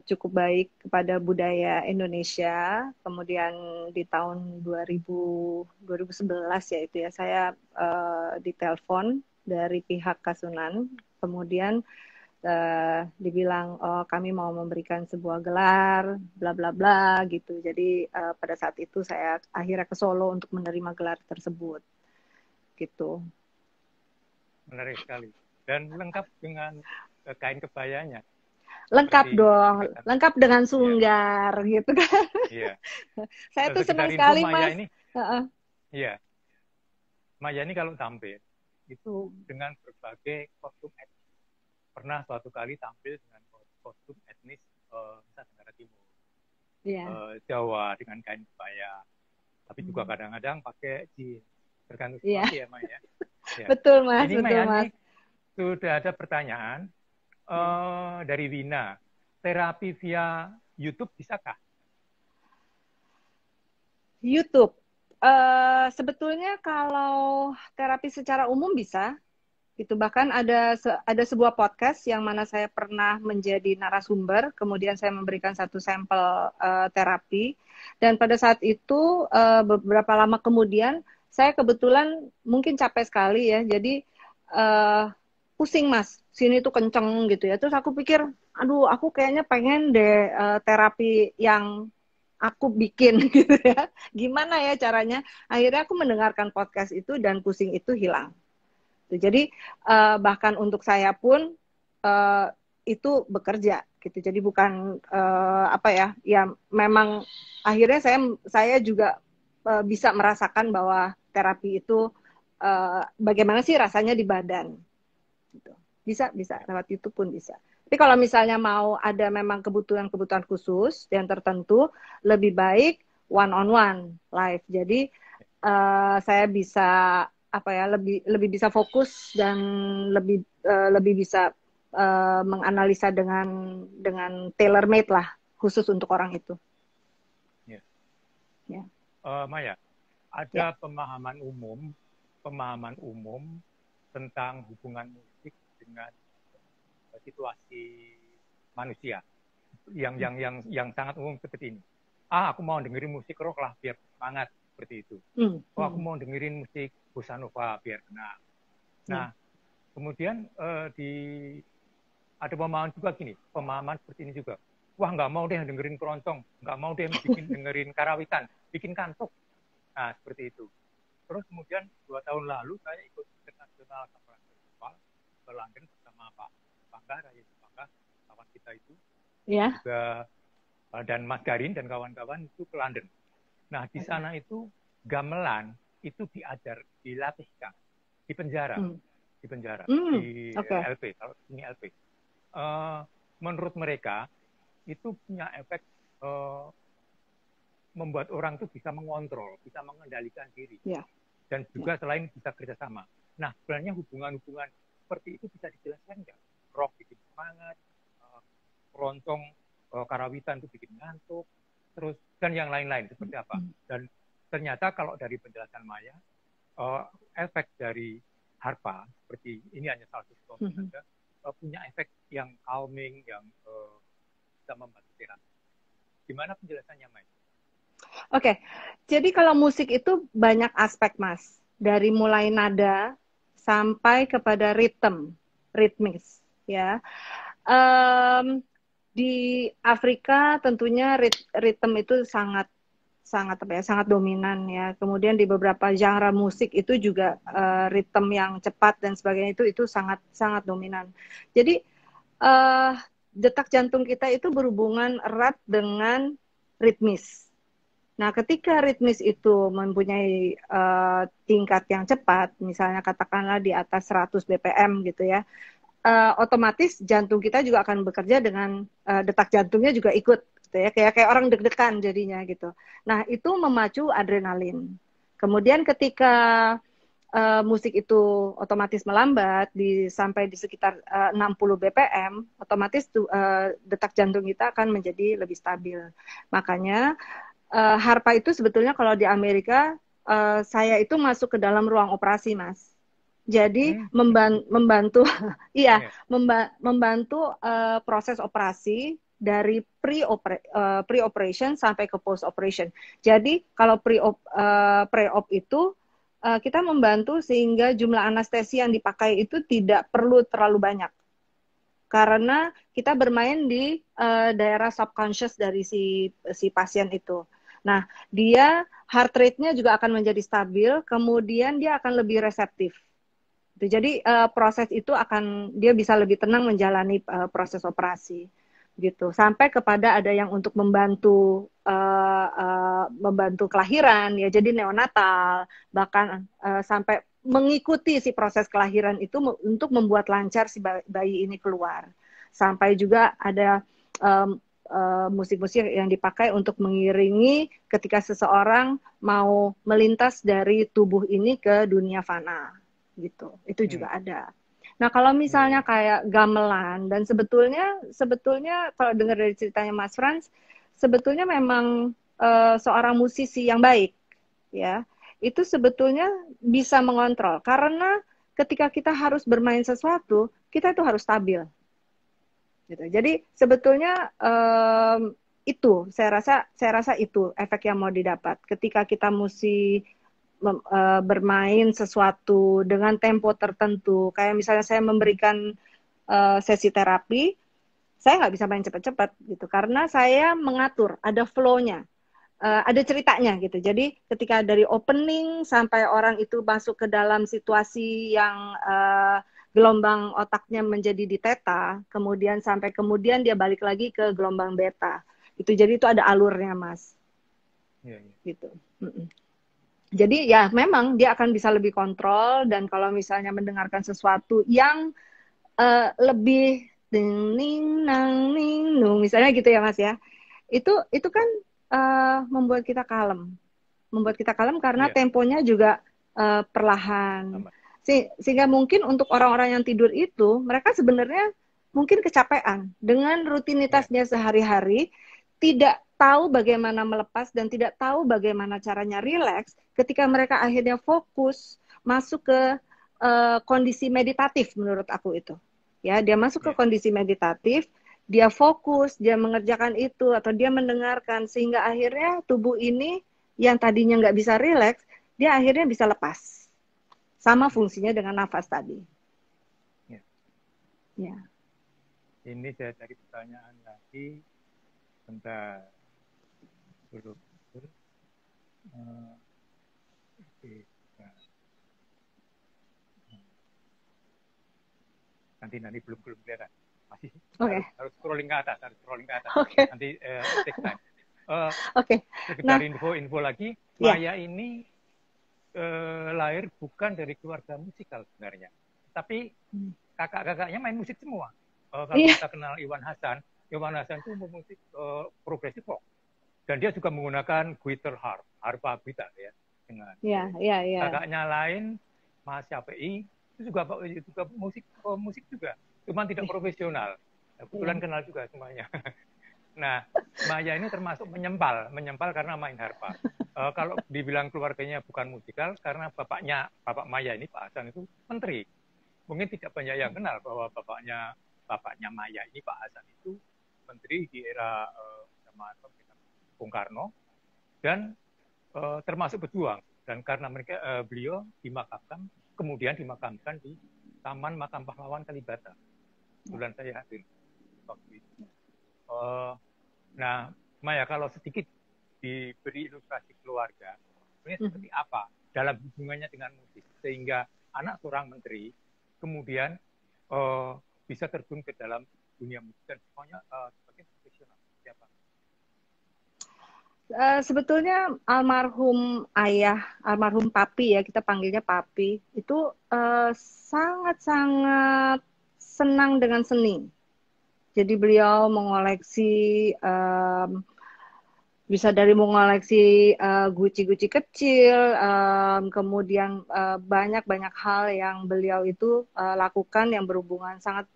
cukup baik kepada budaya Indonesia. Kemudian di tahun 2011 ya itu ya saya ditelepon dari pihak Kasunan. Kemudian dibilang oh kami mau memberikan sebuah gelar bla bla bla gitu. Jadi pada saat itu saya akhirnya ke Solo untuk menerima gelar tersebut gitu. menarik sekali. Dan lengkap dengan kain kebayanya. Lengkap Seperti dong, dikatakan. lengkap dengan Iya, sunggar gitu kan. iya. Saya tuh Sekedar senang info sekali Maya Mas. ini, iya. Maya ini kalau tampil itu dengan berbagai kostum etnis. Pernah suatu kali tampil dengan kostum etnis Nusa Tenggara Timur, Iya. Jawa dengan kain kebaya, tapi juga Hmm. kadang-kadang pakai jeans, tergantung Iya, situasi ya Maya. Ya. betul Mas, Ini betul Maya Mas. nih sudah ada pertanyaan Iya. dari Wina, terapi via YouTube bisakah? YouTube. Sebetulnya kalau terapi secara umum bisa, gitu. Bahkan ada sebuah podcast yang mana saya pernah menjadi narasumber, kemudian saya memberikan satu sampel terapi, dan pada saat itu beberapa lama kemudian saya kebetulan mungkin capek sekali ya, jadi uh, pusing Mas, sini tuh kenceng gitu ya. Terus aku pikir, aduh aku kayaknya pengen deh terapi yang aku bikin gitu ya. Gimana ya caranya? Akhirnya aku mendengarkan podcast itu dan pusing itu hilang. Jadi bahkan untuk saya pun uh, itu bekerja gitu. Jadi bukan apa ya? Ya memang akhirnya saya juga bisa merasakan bahwa terapi itu bagaimana sih rasanya di badan. Gitu. Bisa lewat YouTube pun bisa. Tapi kalau misalnya mau ada memang kebutuhan-kebutuhan khusus yang tertentu, lebih baik one on one live. Jadi saya bisa apa ya lebih lebih bisa fokus dan lebih bisa menganalisa dengan tailor made lah khusus untuk orang itu. Ya. Ya. Maya, Ya. ada pemahaman umum tentang hubungan musik dengan situasi manusia yang sangat umum seperti ini. Aku mau dengerin musik rock lah biar semangat seperti itu. Aku mau dengerin musik bossa nova biar tenang. Nah, kemudian ada pemahaman juga gini, pemahaman seperti ini juga. Wah, nggak mau deh dengerin keroncong, nggak mau deh dengerin karawitan, bikin kantuk. Nah, seperti itu. Terus kemudian 2 tahun lalu saya ikut internasional Kampung Festival ke London bersama Pak Bangga, Raya Bangga, kawan kita itu. Ya. Juga dan Mas Garin dan kawan-kawan itu ke London. Nah, di sana itu gamelan itu dilatihkan di penjara, di LP, kalau ini LP. Menurut mereka itu punya efek membuat orang itu bisa mengontrol, bisa mengendalikan diri, dan juga selain bisa kerjasama. Nah, sebenarnya hubungan-hubungan seperti itu bisa dijelaskan nggak? Rock bikin semangat, keroncong, karawitan itu bikin ngantuk, terus dan yang lain-lain seperti apa? Dan ternyata kalau dari penjelasan Maya, efek dari harpa seperti ini hanya salah satu contoh saja, punya efek yang calming, yang bisa membantu terapi. Gimana penjelasannya, Maya? Oke, jadi kalau musik itu banyak aspek, Mas. Dari mulai nada sampai kepada ritmis, ya. Di Afrika tentunya ritme itu sangat dominan ya. Kemudian di beberapa genre musik itu juga ritme yang cepat dan sebagainya itu sangat dominan. Jadi detak jantung kita itu berhubungan erat dengan ritmis. Nah, ketika ritmis itu mempunyai tingkat yang cepat, misalnya katakanlah di atas 100 BPM gitu ya, otomatis jantung kita juga akan bekerja dengan detak jantungnya juga ikut, gitu ya, kayak orang deg-degan jadinya gitu. Nah, itu memacu adrenalin. Kemudian ketika musik itu otomatis melambat sampai di sekitar 60 BPM, otomatis detak jantung kita akan menjadi lebih stabil. Makanya harpa itu sebetulnya kalau di Amerika saya itu masuk ke dalam ruang operasi, Mas. Jadi membantu, iya, membantu proses operasi dari pre-operation sampai ke post-operation. Jadi kalau pre-op itu kita membantu sehingga jumlah anestesi yang dipakai itu tidak perlu terlalu banyak. Karena kita bermain di daerah subconscious dari si pasien itu. Nah, dia heart rate-nya juga akan menjadi stabil, kemudian dia akan lebih reseptif. Jadi proses itu dia bisa lebih tenang menjalani proses operasi gitu. Sampai kepada ada yang untuk membantu kelahiran ya, jadi neonatal, bahkan sampai mengikuti si proses kelahiran itu untuk membuat lancar si bayi ini keluar. Sampai juga ada musik-musik yang dipakai untuk mengiringi ketika seseorang mau melintas dari tubuh ini ke dunia fana gitu. Itu juga ada. Nah, kalau misalnya kayak gamelan, dan sebetulnya kalau dengar dari ceritanya Mas Frans, sebetulnya memang seorang musisi yang baik, ya, itu sebetulnya bisa mengontrol. Karena ketika kita harus bermain sesuatu, kita itu harus stabil. Gitu. Jadi sebetulnya itu, saya rasa itu efek yang mau didapat. Ketika kita mesti bermain sesuatu dengan tempo tertentu, kayak misalnya saya memberikan sesi terapi, saya nggak bisa main cepat-cepat gitu, karena saya mengatur, ada flow-nya, ada ceritanya gitu. Jadi ketika dari opening sampai orang itu masuk ke dalam situasi yang gelombang otaknya menjadi di theta, kemudian dia balik lagi ke gelombang beta. Itu jadi itu ada alurnya, Mas. Gitu. Jadi ya memang dia akan bisa lebih kontrol, dan kalau misalnya mendengarkan sesuatu yang lebih ding ning nang ning nung misalnya gitu ya Mas ya, itu kan membuat kita kalem, karena temponya juga perlahan, sehingga mungkin untuk orang-orang yang tidur itu mereka sebenarnya mungkin kecapean dengan rutinitasnya sehari-hari, tidak tahu bagaimana melepas dan tidak tahu bagaimana caranya rileks. Ketika mereka akhirnya fokus masuk ke kondisi meditatif, menurut aku itu, ya, dia masuk ke kondisi meditatif, dia fokus, dia mengerjakan itu atau dia mendengarkan, sehingga akhirnya tubuh ini yang tadinya nggak bisa rileks, dia akhirnya bisa lepas. Sama fungsinya dengan nafas tadi. Ya. Ini saya cari pertanyaan lagi. Bentar. Dulu. Nanti belum kelihatan. Masih harus scrolling ke atas. Nanti take time. Sekedar info lagi, Maya ini lahir bukan dari keluarga musikal sebenarnya, tapi kakak-kakaknya main musik semua. Kalau kita kenal Iwan Hasan itu musik progresif rock, dan dia juga menggunakan guitar harpa guitar ya, dengan kakaknya lain Mas Syafi'i itu juga musik juga, cuman tidak profesional. Kebetulan kenal juga semuanya. Nah, Maya ini termasuk menyempal karena main harpa. Kalau dibilang keluarganya bukan musikal, karena bapak Maya ini, Pak Hasan itu menteri. Mungkin tidak banyak yang kenal bahwa bapaknya Maya ini, Pak Hasan itu menteri di era zaman Bung Karno, dan termasuk pejuang. Dan karena beliau kemudian dimakamkan di Taman Makam Pahlawan Kalibata. Bulan saya hadir waktu itu. Nah, Maya, kalau sedikit diberi ilustrasi keluarga, ini seperti apa dalam hubungannya dengan musik, sehingga anak seorang menteri kemudian bisa terjun ke dalam dunia musik dan semuanya sebagai profesional. Siapa? Sebetulnya almarhum papi ya, kita panggilnya papi, itu sangat-sangat senang dengan seni. Jadi beliau mengoleksi Bisa dari mengoleksi guci-guci kecil, kemudian banyak-banyak hal yang beliau itu lakukan yang berhubungan sangat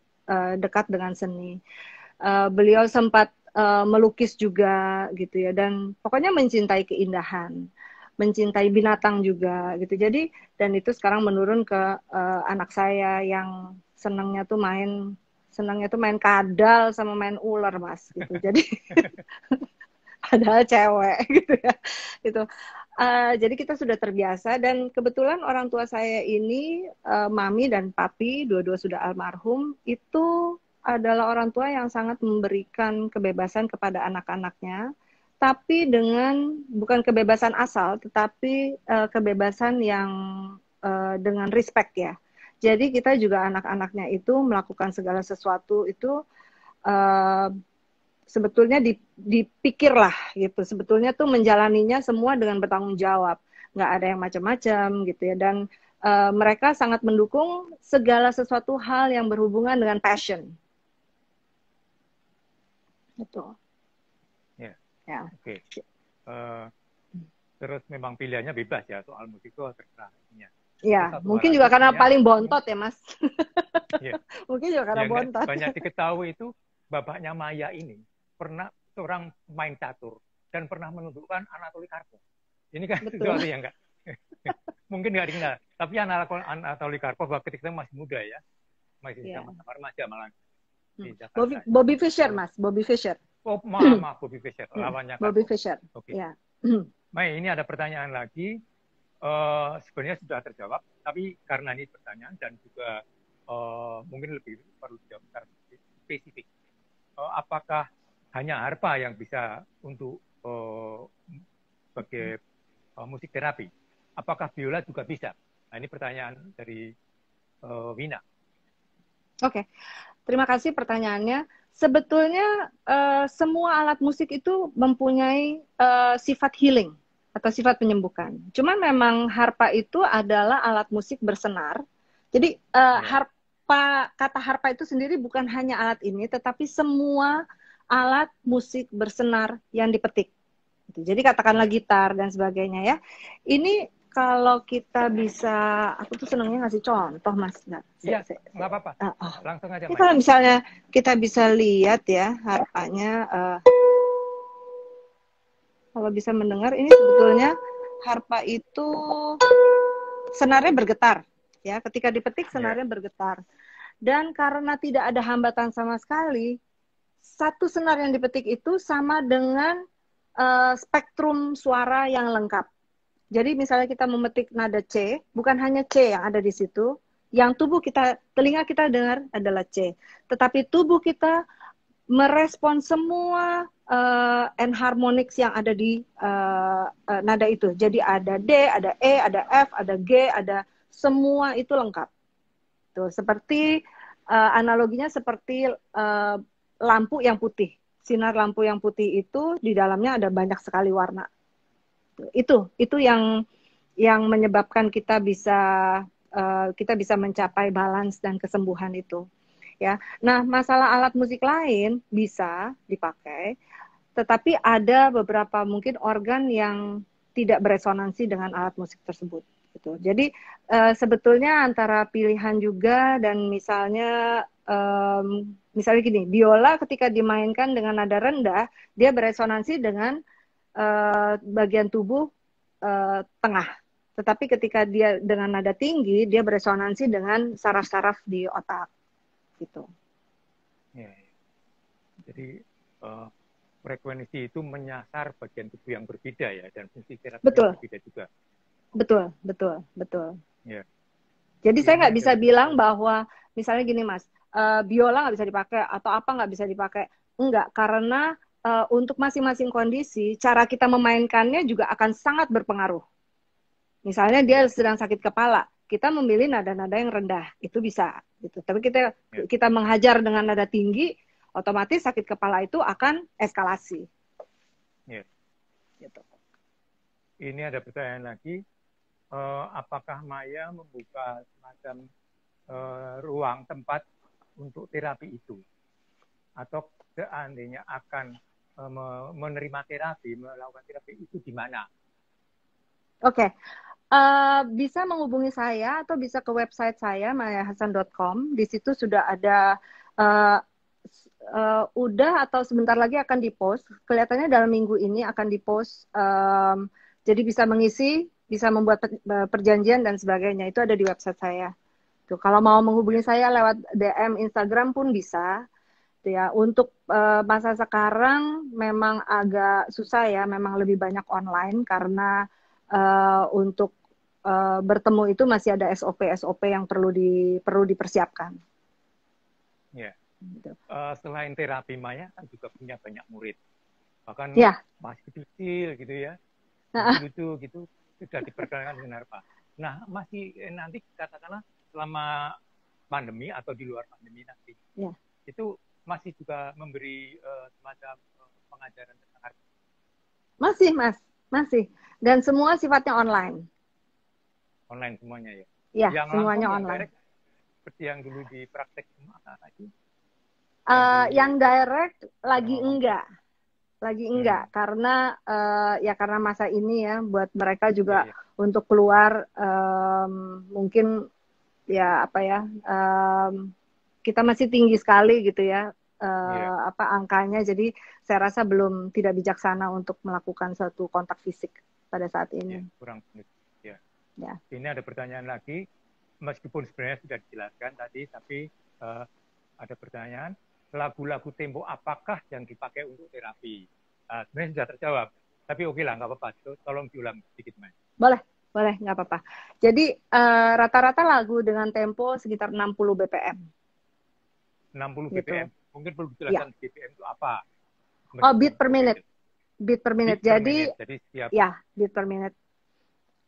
dekat dengan seni. Beliau sempat melukis juga gitu ya, dan pokoknya mencintai keindahan, mencintai binatang juga gitu. Jadi dan itu sekarang menurun ke anak saya yang senangnya tuh main kadal sama main ular, Mas, gitu. Jadi padahal cewek gitu ya. Itu jadi kita sudah terbiasa, dan kebetulan orang tua saya ini mami dan papi dua-dua sudah almarhum, itu adalah orang tua yang sangat memberikan kebebasan kepada anak-anaknya, tapi dengan bukan kebebasan asal, tetapi kebebasan yang dengan respect ya. Jadi kita juga anak-anaknya itu melakukan segala sesuatu itu uh, sebetulnya dipikirlah gitu. Sebetulnya tuh menjalaninya semua dengan bertanggung jawab, nggak ada yang macam-macam gitu ya. Dan mereka sangat mendukung segala sesuatu hal yang berhubungan dengan passion. Gitu. Ya, Ya. oke. Terus memang pilihannya bebas ya, soal musik itu terserah. Ya, Satu mungkin hal juga lagi karena sebenarnya, paling bontot ya, Mas. ya, Mungkin juga karena yang bontot. banyak diketahui itu bapaknya Maya ini pernah seorang main catur dan pernah menunjukkan Anatoli Karpov. Ini kan Betul. sesuatu yang enggak mungkin nggak dikenal. Tapi Anatoli Karpov waktu kita masih muda ya, masih sama-sama remaja malah di Jakarta. Bobby Fischer, Mas. Bobby Fischer. Oh, maaf, Bobby Fischer, lawannya Bobby Karpov. Fischer. Oke. Ya. Mai, ini ada pertanyaan lagi. Sebenarnya sudah terjawab, tapi karena ini pertanyaan dan juga mungkin lebih perlu dijawab secara spesifik. Apakah hanya harpa yang bisa untuk sebagai musik terapi? Apakah biola juga bisa? Nah, ini pertanyaan dari Wina. Oke, terima kasih pertanyaannya. Sebetulnya semua alat musik itu mempunyai sifat healing atau sifat penyembuhan. Cuman memang harpa itu adalah alat musik bersenar. Jadi kata harpa itu sendiri bukan hanya alat ini, tetapi semua alat musik bersenar yang dipetik. Jadi katakanlah gitar dan sebagainya ya. Ini kalau kita bisa, aku tuh senangnya ngasih contoh, Mas. Iya, nggak apa-apa. Langsung aja, Mas. Kalau misalnya kita bisa lihat ya harpanya, kalau bisa mendengar, ini sebetulnya harpa itu senarnya bergetar. Ya, ketika dipetik senarnya bergetar. Dan karena tidak ada hambatan sama sekali, satu senar yang dipetik itu sama dengan spektrum suara yang lengkap. Jadi misalnya kita memetik nada C, bukan hanya C yang ada di situ, yang telinga kita dengar adalah C. Tetapi tubuh kita merespon semua enharmonics yang ada di nada itu. Jadi ada D, ada E, ada F, ada G, ada semua itu lengkap. Tuh, seperti analoginya seperti lampu yang putih. Sinar lampu yang putih itu di dalamnya ada banyak sekali warna. Itu yang menyebabkan kita bisa mencapai balance dan kesembuhan itu. Ya. Nah, masalah alat musik lain bisa dipakai, tetapi ada beberapa mungkin organ yang tidak beresonansi dengan alat musik tersebut. Gitu. Jadi sebetulnya antara pilihan juga, dan misalnya gini, biola ketika dimainkan dengan nada rendah, dia beresonansi dengan bagian tubuh tengah. Tetapi ketika dia dengan nada tinggi, dia beresonansi dengan saraf-saraf di otak. Gitu. Ya. Jadi frekuensi itu menyasar bagian tubuh yang berbeda ya, dan fungsi terapinya berbeda juga. Betul. Ya. Jadi saya nggak bisa bilang bahwa misalnya gini, Mas, biola nggak bisa dipakai atau apa nggak bisa dipakai. Enggak, karena untuk masing-masing kondisi, cara kita memainkannya juga akan sangat berpengaruh. Misalnya dia sedang sakit kepala, kita memilih nada-nada yang rendah, itu bisa. Gitu. Tapi kita menghajar dengan nada tinggi, otomatis sakit kepala itu akan eskalasi. Gitu. Ini ada pertanyaan lagi. Apakah Maya membuka semacam ruang tempat untuk terapi itu? Atau seandainya akan menerima terapi, melakukan terapi itu di mana? Oke. Bisa menghubungi saya atau bisa ke website saya mayahasan.com. Di situ sudah ada uh, udah atau sebentar lagi akan dipost. Kelihatannya dalam minggu ini akan dipost. Jadi bisa mengisi, bisa membuat perjanjian dan sebagainya. Itu ada di website saya. Tuh, kalau mau menghubungi saya lewat DM Instagram pun bisa. Ya, untuk masa sekarang memang agak susah ya, memang lebih banyak online karena untuk bertemu itu masih ada SOP yang perlu dipersiapkan. Ya. Gitu. Selain terapi Maya kan juga punya banyak murid, bahkan ya. masih kecil gitu ya, lucu gitu sudah diperkenalkan dengan harpa. Nah masih nanti katakanlah selama pandemi atau di luar pandemi nanti, itu masih juga memberi semacam pengajaran tentang harpa. Masih Mas, masih, dan semua sifatnya online. Online semuanya ya. Ya, yang semuanya langsung, online. Yang direct, seperti yang dulu di praktek itu. Yang direct lagi enggak karena karena masa ini ya buat mereka juga untuk keluar mungkin ya apa ya kita masih tinggi sekali gitu ya angkanya, jadi saya rasa tidak bijaksana untuk melakukan suatu kontak fisik pada saat ini. Kurang ya. Ini ada pertanyaan lagi, meskipun sebenarnya sudah dijelaskan tadi, tapi ada pertanyaan, lagu-lagu Tempo apakah yang dipakai untuk terapi? Sebenarnya sudah terjawab, tapi oke lah, nggak apa-apa. Tolong diulang sedikit, Mas. Boleh, nggak apa-apa. Jadi rata-rata lagu dengan tempo sekitar 60 BPM. 60 BPM. Gitu. Mungkin perlu dijelaskan BPM itu apa? Beat per minute. Beat per minute. Jadi beat per minute.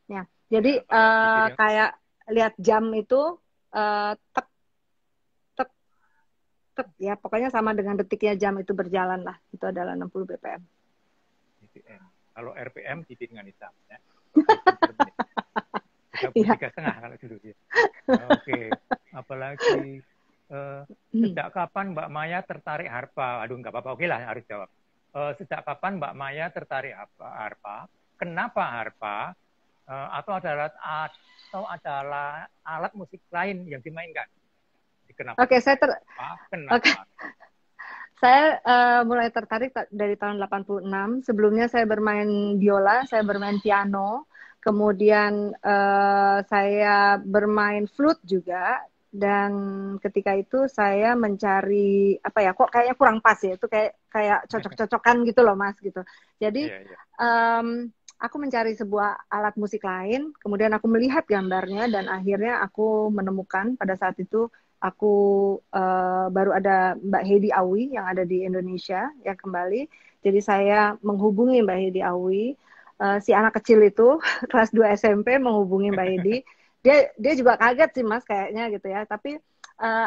Ya, jadi kayak lihat jam itu tek ya, pokoknya sama dengan detiknya jam itu berjalan lah. Itu adalah 60 BPM. BPM. Kalau RPM titik dengan hitam ya. 33,5 kalau dulu ya. Oke. Apalagi sejak kapan Mbak Maya tertarik harpa? Aduh, nggak apa-apa. Oke lah, harus jawab. Sejak kapan Mbak Maya tertarik harpa? Kenapa harpa? Atau adalah alat musik lain yang dimainkan? Kenapa? Oke, saya mulai tertarik dari tahun 86. Sebelumnya saya bermain biola, saya bermain piano, kemudian saya bermain flute juga. Dan ketika itu saya mencari kok kayaknya kurang pas ya, itu kayak cocok-cocokan gitu loh Mas gitu. Jadi aku mencari sebuah alat musik lain, kemudian aku melihat gambarnya dan akhirnya aku menemukan pada saat itu aku baru ada Mbak Heidi Awi yang ada di Indonesia ya kembali. Jadi saya menghubungi Mbak Heidi Awi, si anak kecil itu kelas 2 SMP menghubungi Mbak Heidi. Dia juga kaget sih Mas kayaknya gitu ya. Tapi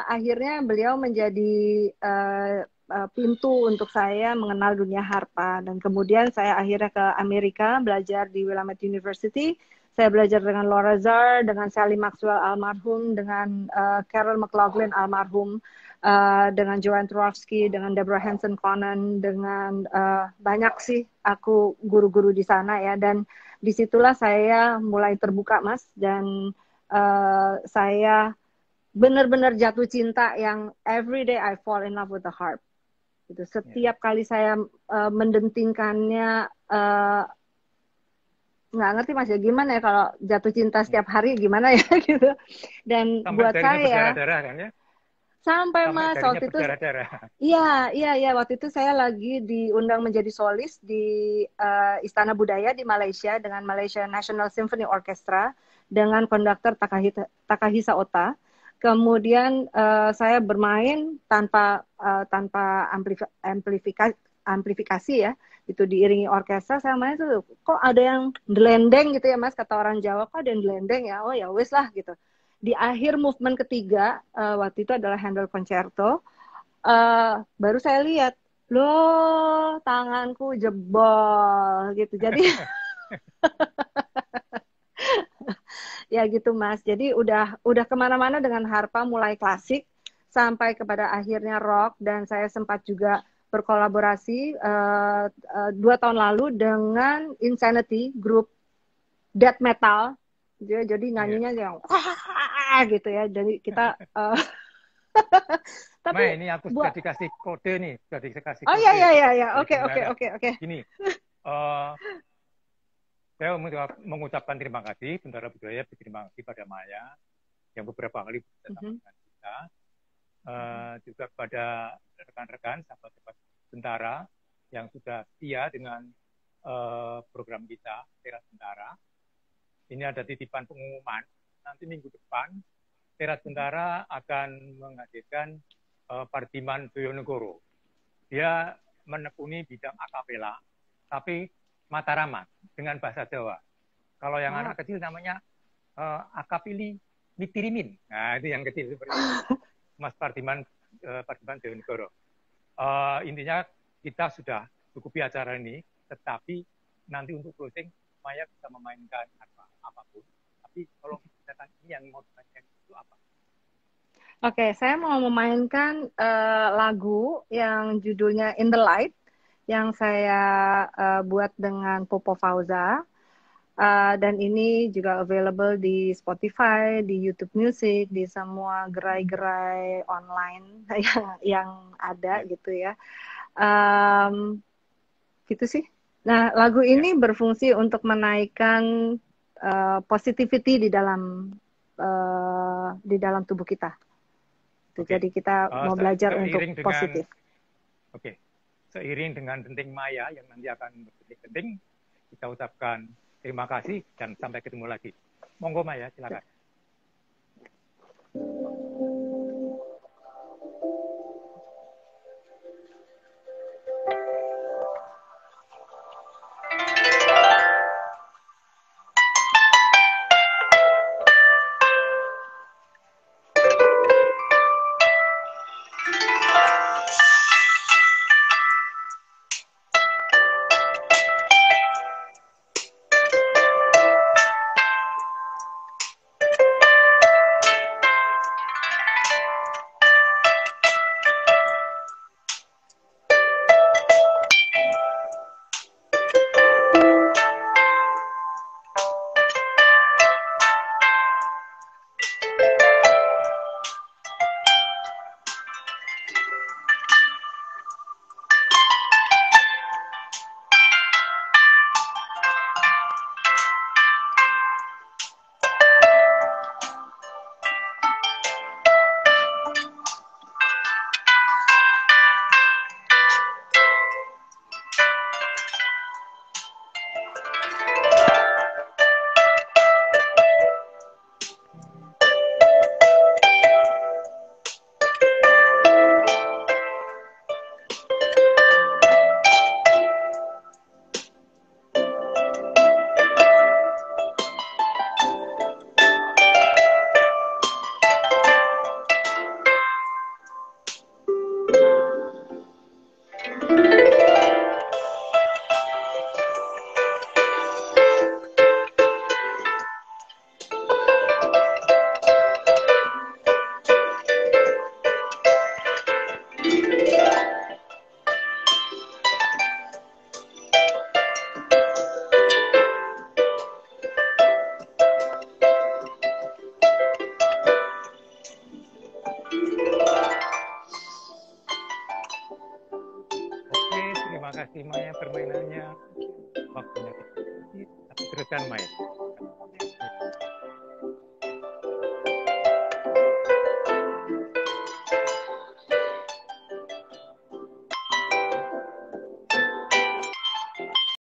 akhirnya beliau menjadi pintu untuk saya mengenal dunia harpa, dan kemudian saya akhirnya ke Amerika belajar di Willamette University. Saya belajar dengan Laura Zarr, dengan Sally Maxwell almarhum, dengan Carol McLaughlin almarhum, dengan Joanne Turovsky, dengan Deborah Hanson Conan, dengan banyak sih aku guru-guru di sana ya. Dan disitulah saya mulai terbuka Mas, dan saya benar-benar jatuh cinta yang every day I fall in love with the harp. Gitu. Setiap kali saya mendentingkannya, nggak ngerti Mas ya gimana ya kalau jatuh cinta setiap hari gimana ya gitu. Dan sampai buat saya berdarah-darah kan ya? Sampai Mas waktu itu iya waktu itu saya lagi diundang menjadi solis di Istana Budaya di Malaysia dengan Malaysia National Symphony Orchestra dengan konduktor Takahisa Ota. Kemudian saya bermain tanpa amplifikasi ya, itu diiringi orkestra. Saya main tuh kok ada yang delendeng gitu ya Mas, kata orang Jawa, kok ada yang delendeng ya, oh ya wes lah gitu. Di akhir movement ketiga waktu itu adalah Handel Concerto, baru saya lihat loh tanganku jebol gitu. Jadi ya gitu Mas. Jadi udah kemana-mana dengan harpa, mulai klasik sampai kepada akhirnya rock, dan saya sempat juga berkolaborasi 2 tahun lalu dengan Insanity grup death metal. Jadi nyanyinya yang gitu ya. Jadi kita Mai, tapi ini aku sudah buat dikasih kode nih, sudah dikasih oh kode iya ya. dari Oke bendara. oke. Gini, saya mengucapkan terima kasih Bendara Budaya, berterima kasih pada Maya yang beberapa kali bersama dengan kita, juga kepada rekan-rekan sahabat-sahabat Bendara yang sudah setia dengan program kita Teras Bendara. Ini ada titipan pengumuman, nanti minggu depan Teras Bendara akan menghadirkan Pardiman Boyonegoro. Dia menekuni bidang akapela, tapi mataraman dengan bahasa Jawa. Kalau yang anak kecil namanya akapili mitirimin. Nah, itu yang kecil seperti itu. Mas Pardiman Boyonegoro. Intinya kita sudah cukupi acara ini, tetapi nanti untuk closing Maya bisa memainkan apapun. Tapi kalau kegiatan ini yang mau dimainkan itu apa? Oke, saya mau memainkan lagu yang judulnya In the Light yang saya buat dengan Popo Fauza. Dan ini juga available di Spotify, di YouTube Music, di semua gerai-gerai online yang ada gitu ya. Gitu sih. Nah, lagu ini berfungsi untuk menaikkan positivity di dalam tubuh kita. Jadi kita mau belajar untuk positif. Oke. Seiring dengan denting Maya yang nanti akan berdenting, kita ucapkan terima kasih dan sampai ketemu lagi. Monggo Maya, silakan. Terima kasih Maya permainannya. Waktunya kita tapi teruskan Maya.